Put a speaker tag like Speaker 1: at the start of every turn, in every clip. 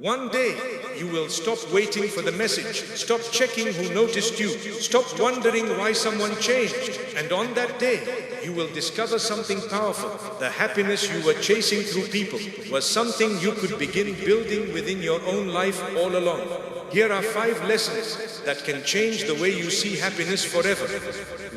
Speaker 1: One day, you will stop waiting for the message, stop checking who noticed you, stop wondering why someone changed, and on that day, you will discover something powerful. The happiness you were chasing through people was something you could begin building within your own life all along. Here are 5 lessons that can change the way you see happiness forever.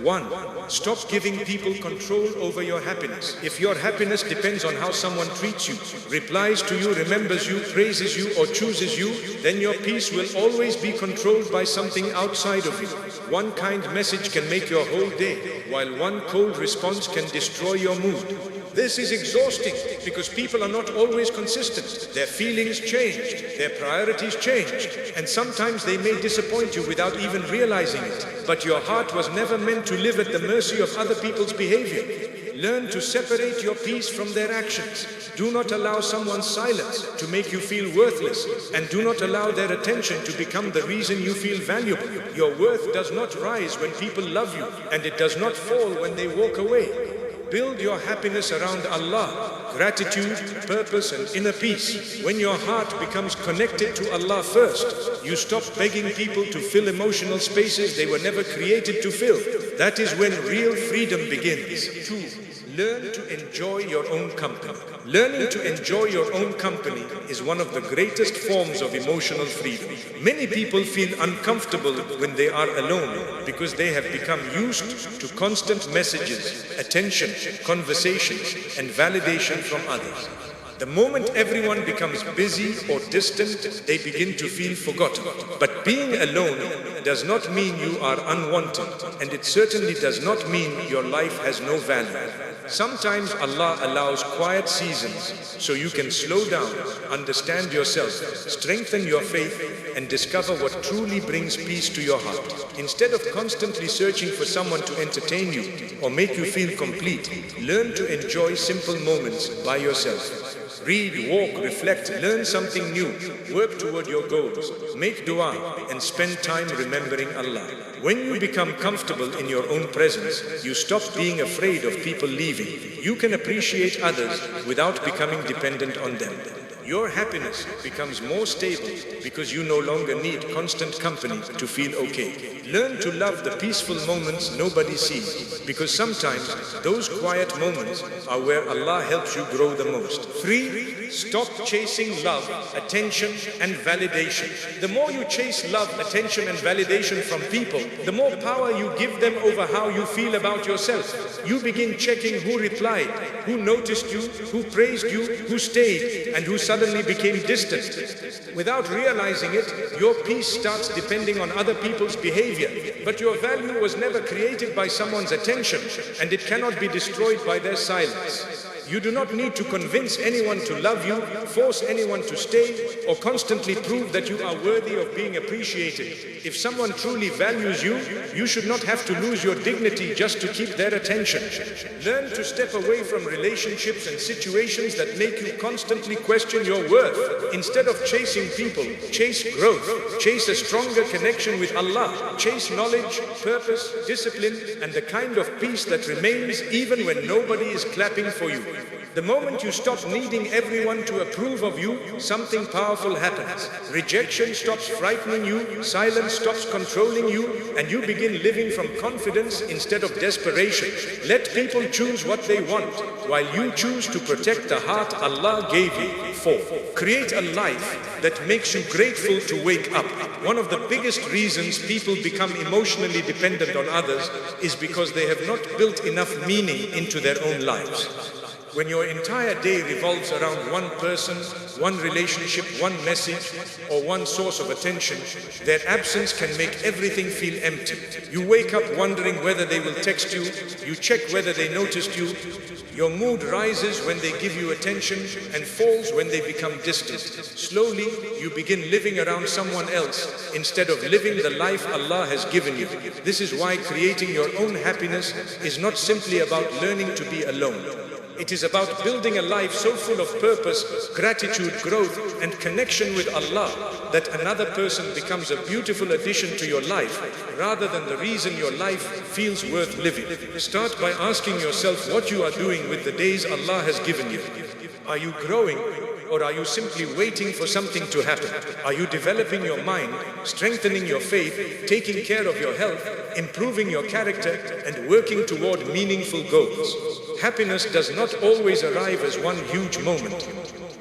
Speaker 1: 1. Stop giving people control over your happiness. If your happiness depends on how someone treats you, replies to you, remembers you, praises you, or chooses you, then your peace will always be controlled by something outside of you. One kind message can make your whole day, while one cold response can destroy your mood. This is exhausting because people are not always consistent. Their feelings changed, their priorities changed, and sometimes they may disappoint you without even realizing it. But your heart was never meant to live at the mercy of other people's behavior. Learn to separate your peace from their actions. Do not allow someone's silence to make you feel worthless, and do not allow their attention to become the reason you feel valuable. Your worth does not rise when people love you, and it does not fall when they walk away. Build your happiness around Allah, gratitude, purpose, and inner peace. When your heart becomes connected to Allah first, you stop begging people to fill emotional spaces they were never created to fill. That is when real freedom begins. 2. Learn to enjoy your own company. Learning to enjoy your own company is one of the greatest forms of emotional freedom. Many people feel uncomfortable when they are alone because they have become used to constant messages, attention, conversations, and validation from others. The moment everyone becomes busy or distant, they begin to feel forgotten. But being alone does not mean you are unwanted, and it certainly does not mean your life has no value. Sometimes Allah allows quiet seasons so you can slow down, understand yourself, strengthen your faith, and discover what truly brings peace to your heart. Instead of constantly searching for someone to entertain you or make you feel complete, learn to enjoy simple moments by yourself. Read, walk, reflect, learn something new, work toward your goals, make dua, and spend time remembering Allah. When you become comfortable in your own presence, you stop being afraid of people leaving. You can appreciate others without becoming dependent on them. Your happiness becomes more stable because you no longer need constant company to feel okay. Learn to love the peaceful moments nobody sees, because sometimes those quiet moments are where Allah helps you grow the most. 3. Stop chasing love, attention, and validation. The more you chase love, attention, and validation from people, the more power you give them over how you feel about yourself. You begin checking who replied, who noticed you, who praised you, who stayed, and who suddenly became distant. Without realizing it, your peace starts depending on other people's behavior. But your value was never created by someone's attention, and it cannot be destroyed by their silence. You do not need to convince anyone to love you, force anyone to stay, or constantly prove that you are worthy of being appreciated. If someone truly values you, you should not have to lose your dignity just to keep their attention. Learn to step away from relationships and situations that make you constantly question your worth. Instead of chasing people, chase growth, chase a stronger connection with Allah, chase knowledge, purpose, discipline, and the kind of peace that remains even when nobody is clapping for you. The moment you stop needing everyone to approve of you, something powerful happens. Rejection stops frightening you, silence stops controlling you, and you begin living from confidence instead of desperation. Let people choose what they want, while you choose to protect the heart Allah gave you. 4. Create a life that makes you grateful to wake up. One of the biggest reasons people become emotionally dependent on others is because they have not built enough meaning into their own lives. When your entire day revolves around one person, one relationship, one message, or one source of attention, their absence can make everything feel empty. You wake up wondering whether they will text you, you check whether they noticed you. Your mood rises when they give you attention and falls when they become distant. Slowly, you begin living around someone else instead of living the life Allah has given you. This is why creating your own happiness is not simply about learning to be alone. It is about building a life so full of purpose, gratitude, growth, and connection with Allah that another person becomes a beautiful addition to your life rather than the reason your life feels worth living. Start by asking yourself what you are doing with the days Allah has given you. Are you growing or are you simply waiting for something to happen? Are you developing your mind, strengthening your faith, taking care of your health, improving your character, and working toward meaningful goals? Happiness does not always arrive as one huge moment.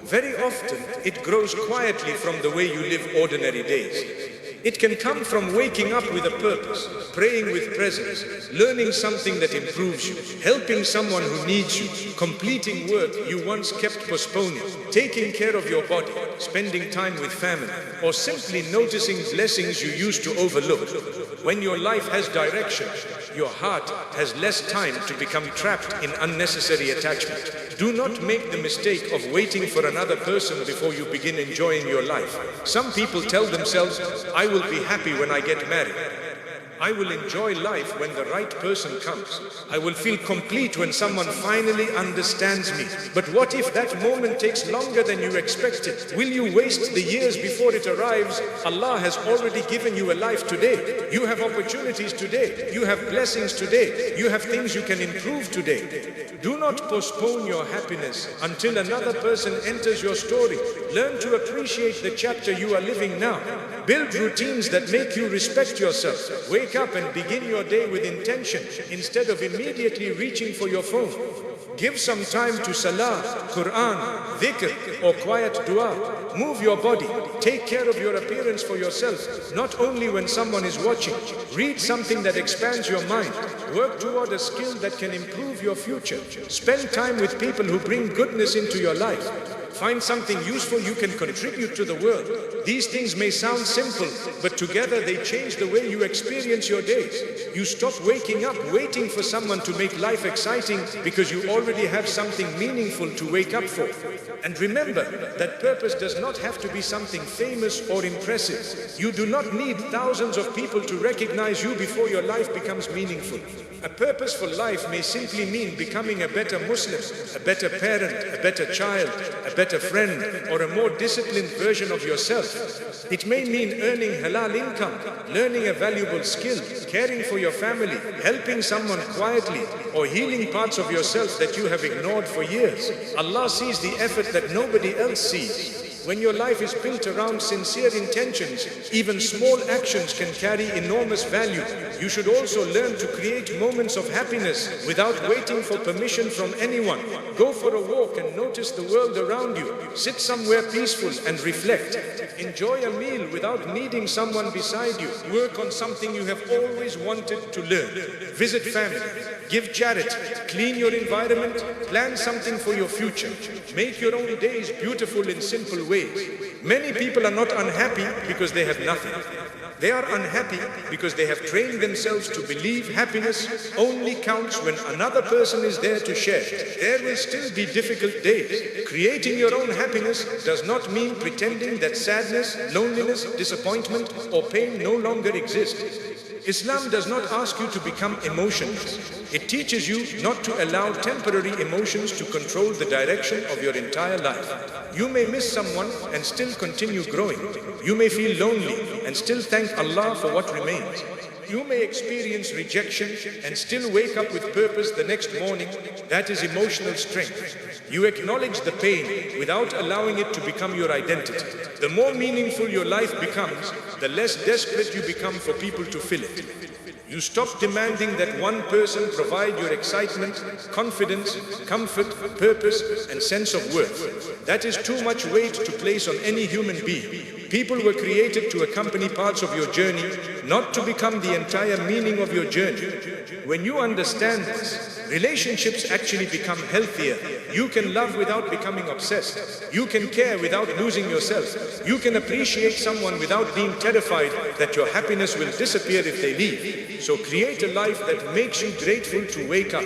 Speaker 1: Very often, it grows quietly from the way you live ordinary days. It can come from waking up with a purpose, praying with presence, learning something that improves you, helping someone who needs you, completing work you once kept postponing, taking care of your body, spending time with family, or simply noticing blessings you used to overlook. When your life has direction, your heart has less time to become trapped in unnecessary attachment. Do not make the mistake of waiting for another person before you begin enjoying your life. Some people tell themselves, I will be happy when I get married. I will enjoy life when the right person comes. I will feel complete when someone finally understands me. But what if that moment takes longer than you expected? Will you waste the years before it arrives? Allah has already given you a life today. You have opportunities today. You have blessings today. You have things you can improve today. Do not postpone your happiness until another person enters your story. Learn to appreciate the chapter you are living now. Build routines that make you respect yourself. Wake up and begin your day with intention instead of immediately reaching for your phone. Give some time to salah, Quran, dhikr, or quiet dua. Move your body. Take care of your appearance for yourself, not only when someone is watching. Read something that expands your mind. Work toward a skill that can improve your future. Spend time with people who bring goodness into your life. Find something useful you can contribute to the world. These things may sound simple, but together they change the way you experience your days. You stop waking up waiting for someone to make life exciting because you already have something meaningful to wake up for. And remember that purpose does not have to be something famous or impressive. You do not need thousands of people to recognize you before your life becomes meaningful. A purpose for life may simply mean becoming a better Muslim, a better parent, a better child, a better friend, or a more disciplined version of yourself. It may mean earning halal income, learning a valuable skill, caring for your family, helping someone quietly, or healing parts of yourself that you have ignored for years. Allah sees the effort that nobody else sees. When your life is built around sincere intentions, even small actions can carry enormous value. You should also learn to create moments of happiness without waiting for permission from anyone. Go for a walk and notice the world around you. Sit somewhere peaceful and reflect. Enjoy a meal without needing someone beside you. Work on something you have always wanted to learn. Visit family. Give charity. Clean your environment. Plan something for your future. Make your own days beautiful in simple ways. Many people are not unhappy because they have nothing. They are unhappy because they have trained themselves to believe happiness only counts when another person is there to share. There will still be difficult days. Creating your own happiness does not mean pretending that sadness, loneliness, disappointment, or pain no longer exist. Islam does not ask you to become emotionless. It teaches you not to allow temporary emotions to control the direction of your entire life. You may miss someone and still continue growing. You may feel lonely and still thank Allah for what remains. You may experience rejection and still wake up with purpose the next morning. That is emotional strength. You acknowledge the pain without allowing it to become your identity. The more meaningful your life becomes, the less desperate you become for people to fill it. You stop demanding that one person provide your excitement, confidence, comfort, purpose, and sense of worth. That is too much weight to place on any human being. People were created to accompany parts of your journey, not to become the entire meaning of your journey. When you understand this, relationships actually become healthier. You can love without becoming obsessed. You can care without losing yourself. You can appreciate someone without being terrified that your happiness will disappear if they leave. So create a life that makes you grateful to wake up.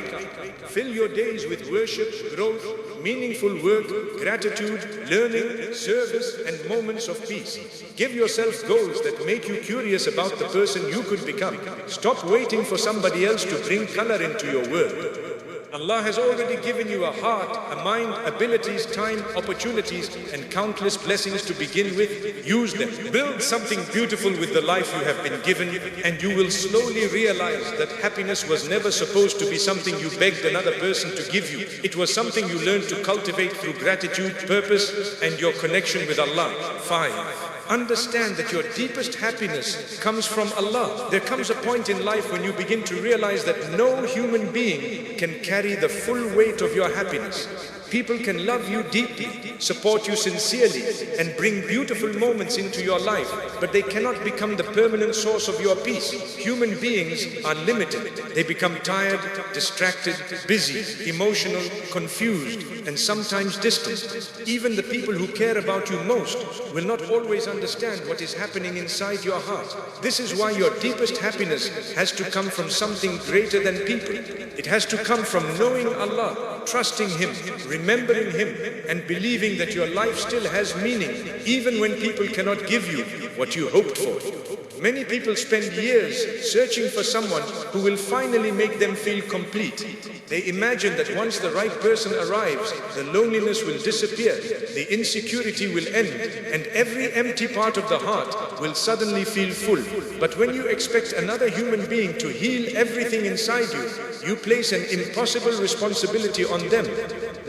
Speaker 1: Fill your days with worship, growth, meaningful work, gratitude, learning, service, and moments of peace. Give yourself goals that make you curious about the person you could become. Stop waiting for somebody else to bring color into your world. Allah has already given you a heart, a mind, abilities, time, opportunities, and countless blessings to begin with. Use them. Build something beautiful with the life you have been given, and you will slowly realize that happiness was never supposed to be something you begged another person to give you. It was something you learned to cultivate through gratitude, purpose, and your connection with Allah. 5. Understand that your deepest happiness comes from Allah. There comes a point in life when you begin to realize that no human being can carry the full weight of your happiness. People can love you deeply, support you sincerely, and bring beautiful moments into your life, but they cannot become the permanent source of your peace. Human beings are limited. They become tired, distracted, busy, emotional, confused, and sometimes distant. Even the people who care about you most will not always understand what is happening inside your heart. This is why your deepest happiness has to come from something greater than people. It has to come from knowing Allah, trusting Him, remembering Him, and believing that your life still has meaning, even when people cannot give you what you hoped for. Many people spend years searching for someone who will finally make them feel complete. They imagine that once the right person arrives, the loneliness will disappear, the insecurity will end, and every empty part of the heart will suddenly feel full. But when you expect another human being to heal everything inside you, you place an impossible responsibility on them.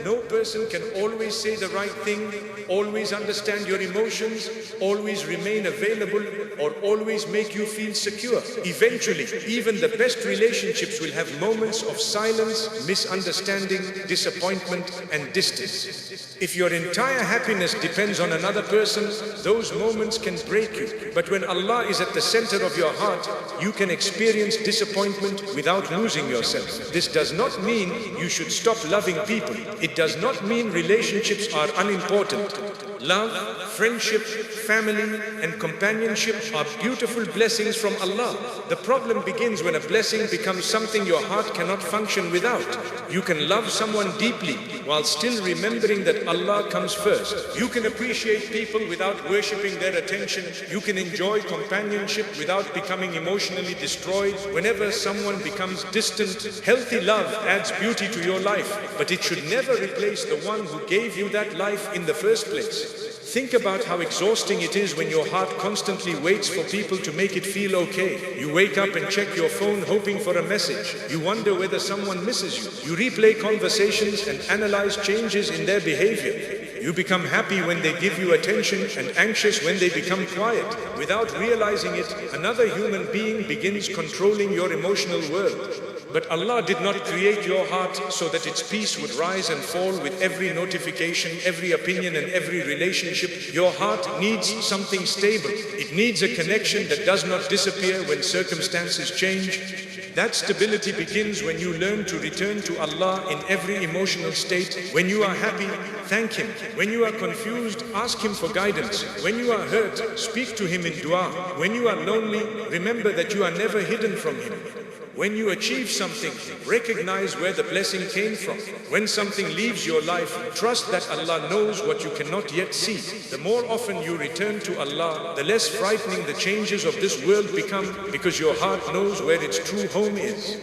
Speaker 1: No person can always say the right thing, always understand your emotions, always remain available, or always make you feel secure. Eventually, even the best relationships will have moments of silence, misunderstanding, disappointment, and distance. If your entire happiness depends on another person, those moments can break you. But when Allah is at the center of your heart, you can experience disappointment without losing yourself. This does not mean you should stop loving people. It does not mean relationships are unimportant. Love, friendship, family, and companionship are beautiful blessings from Allah. The problem begins when a blessing becomes something your heart cannot function without. You can love someone deeply while still remembering that Allah comes first. You can appreciate people without worshipping their attention. You can enjoy companionship without becoming emotionally destroyed. Whenever someone becomes distant, healthy love adds beauty to your life, but it should never replace the one who gave you that life in the first place. Think about how exhausting it is when your heart constantly waits for people to make it feel okay. You wake up and check your phone hoping for a message. You wonder whether someone misses you. You replay conversations and analyze changes in their behavior. You become happy when they give you attention and anxious when they become quiet. Without realizing it, another human being begins controlling your emotional world. But Allah did not create your heart so that its peace would rise and fall with every notification, every opinion, and every relationship. Your heart needs something stable. It needs a connection that does not disappear when circumstances change. That stability begins when you learn to return to Allah in every emotional state. When you are happy, thank Him. When you are confused, ask Him for guidance. When you are hurt, speak to Him in dua. When you are lonely, remember that you are never hidden from Him. When you achieve something, recognize where the blessing came from. When something leaves your life, trust that Allah knows what you cannot yet see. The more often you return to Allah, the less frightening the changes of this world become, because your heart knows where its true home is.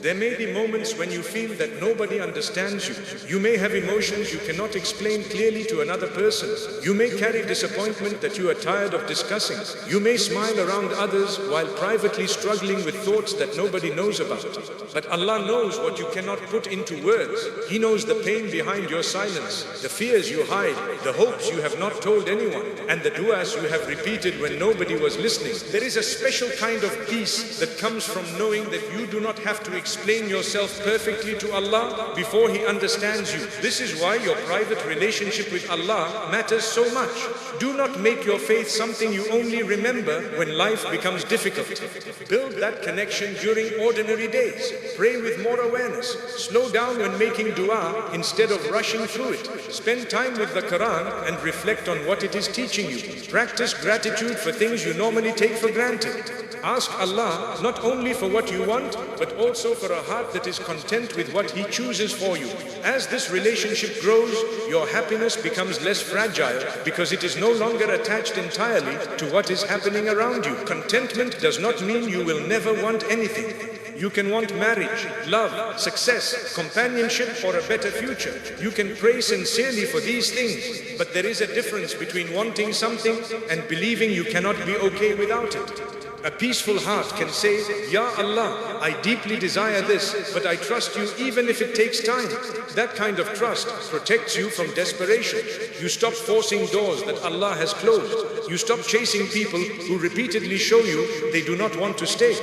Speaker 1: There may be moments when you feel that nobody understands you. You may have emotions you cannot explain clearly to another person. You may carry disappointment that you are tired of discussing. You may smile around others while privately struggling with thoughts that nobody knows about. But Allah knows what you cannot put into words. He knows the pain behind your silence, the fears you hide, the hopes you have not told anyone, and the du'as you have repeated when nobody was listening. There is a special kind of peace that comes from knowing that you do not have to explain yourself perfectly to Allah before He understands you. This is why your private relationship with Allah matters so much. Do not make your faith something you only remember when life becomes difficult. Build that connection during ordinary days. Pray with more awareness. Slow down when making dua instead of rushing through it. Spend time with the Quran and reflect on what it is teaching you. Practice gratitude for things you normally take for granted. Ask Allah not only for what you want, but also for a heart that is content with what He chooses for you. As this relationship grows, your happiness becomes less fragile because it is no longer attached entirely to what is happening around you. Contentment does not mean you will never want anything. You can want marriage, love, success, companionship, or a better future. You can pray sincerely for these things, but there is a difference between wanting something and believing you cannot be okay without it. A peaceful heart can say, Ya Allah, I deeply desire this, but I trust you even if it takes time. That kind of trust protects you from desperation. You stop forcing doors that Allah has closed. You stop chasing people who repeatedly show you they do not want to stay.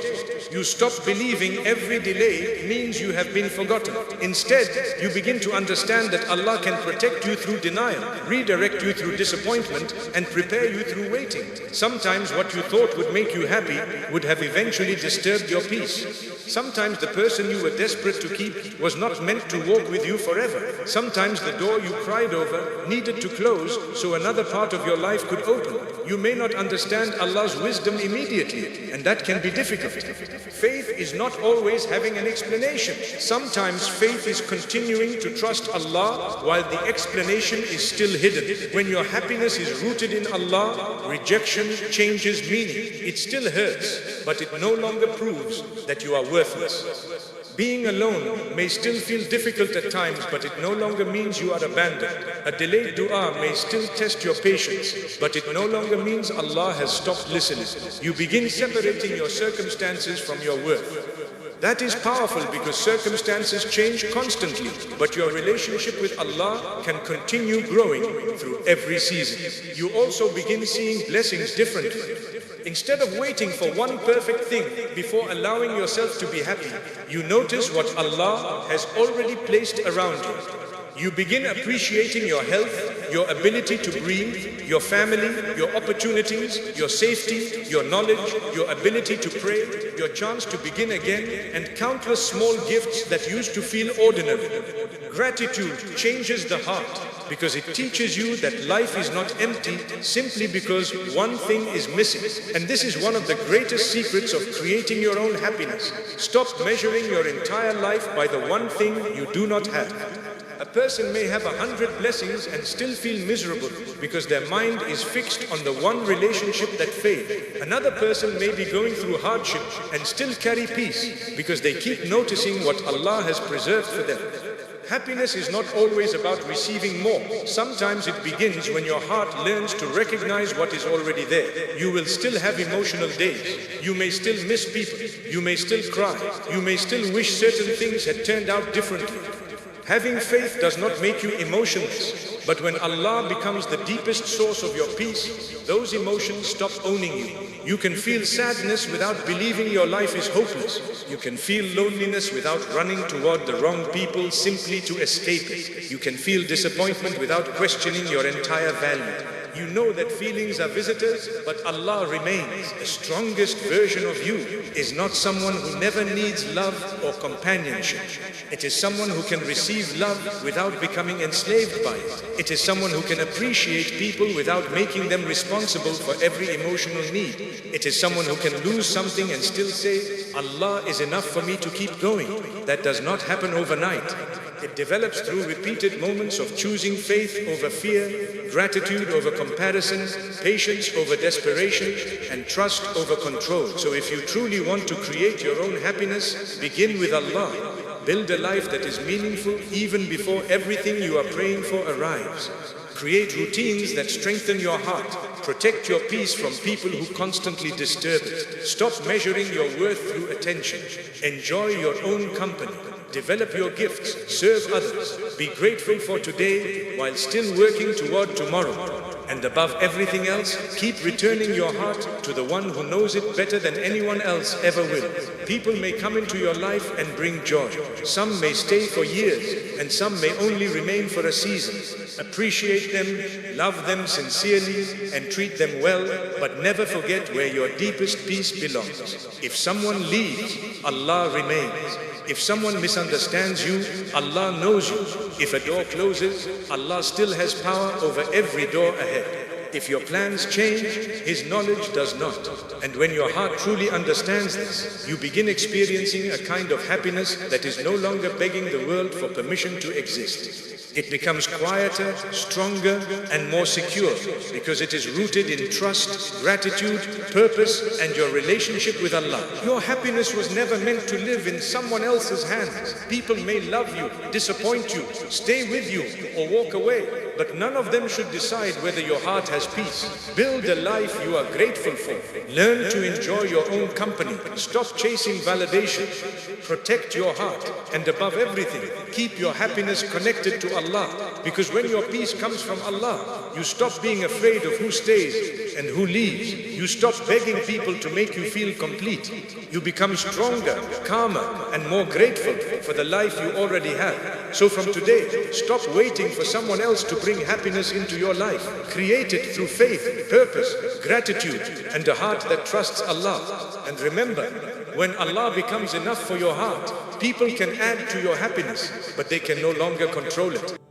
Speaker 1: You stop believing every delay means you have been forgotten. Instead, you begin to understand that Allah can protect you through denial, redirect you through disappointment, and prepare you through waiting. Sometimes what you thought would make you happy would have eventually disturbed your peace. Sometimes the person you were desperate to keep was not meant to walk with you forever. Sometimes the door you cried over needed to close so another part of your life could open. You may not understand Allah's wisdom immediately, and that can be difficult. Faith is not always having an explanation. Sometimes faith is continuing to trust Allah while the explanation is still hidden. When your happiness is rooted in Allah, rejection changes meaning. It still hurts, but it no longer proves that you are worthless. Being alone may still feel difficult at times, but it no longer means you are abandoned. A delayed dua may still test your patience, but it no longer means Allah has stopped listening. You begin separating your circumstances from your worth. That is powerful because circumstances change constantly, but your relationship with Allah can continue growing through every season. You also begin seeing blessings differently. Instead of waiting for one perfect thing before allowing yourself to be happy, you notice what Allah has already placed around you. You begin appreciating your health, your ability to breathe, your family, your opportunities, your safety, your knowledge, your ability to pray, your chance to begin again, and countless small gifts that used to feel ordinary. Gratitude changes the heart because it teaches you that life is not empty simply because one thing is missing. And this is one of the greatest secrets of creating your own happiness. Stop measuring your entire life by the one thing you do not have. A person may have 100 blessings and still feel miserable because their mind is fixed on the one relationship that failed. Another person may be going through hardship and still carry peace because they keep noticing what Allah has preserved for them. Happiness is not always about receiving more. Sometimes it begins when your heart learns to recognize what is already there. You will still have emotional days. You may still miss people. You may still cry. You may still wish certain things had turned out differently. Having faith does not make you emotionless, but when Allah becomes the deepest source of your peace, those emotions stop owning you. You can feel sadness without believing your life is hopeless. You can feel loneliness without running toward the wrong people simply to escape it. You can feel disappointment without questioning your entire value. You know that feelings are visitors, but Allah remains. The strongest version of you is not someone who never needs love or companionship. It is someone who can receive love without becoming enslaved by it. It is someone who can appreciate people without making them responsible for every emotional need. It is someone who can lose something and still say, Allah is enough for me to keep going. That does not happen overnight. It develops through repeated moments of choosing faith over fear, gratitude over comparison, patience over desperation, and trust over control. So if you truly want to create your own happiness, begin with Allah. Build a life that is meaningful even before everything you are praying for arrives. Create routines that strengthen your heart. Protect your peace from people who constantly disturb it. Stop measuring your worth through attention. Enjoy your own company. Develop your gifts. Serve others. Be grateful for today while still working toward tomorrow. And above everything else, keep returning your heart to the one who knows it better than anyone else ever will. People may come into your life and bring joy. Some may stay for years, and some may only remain for a season. Appreciate them, love them sincerely, and treat them well, but never forget where your deepest peace belongs. If someone leaves, Allah remains. If someone misunderstands you, Allah knows you. If a door closes, Allah still has power over every door ahead. If your plans change, His knowledge does not. And when your heart truly understands this, you begin experiencing a kind of happiness that is no longer begging the world for permission to exist. It becomes quieter, stronger, and more secure because it is rooted in trust, gratitude, purpose, and your relationship with Allah. Your happiness was never meant to live in someone else's hands. People may love you, disappoint you, stay with you, or walk away, but none of them should decide whether your heart has peace. Build a life you are grateful for. Learn to enjoy your own company. Stop chasing validation. Protect your heart. And above everything, keep your happiness connected to Allah. Because when your peace comes from Allah, you stop being afraid of who stays and who leaves. You stop begging people to make you feel complete. You become stronger, calmer, and more grateful for the life you already have. So from today, stop waiting for someone else to bring happiness into your life. Create it through faith, purpose, gratitude, and a heart that trusts Allah. And remember, when Allah becomes enough for your heart, people can add to your happiness, but they can no longer control it.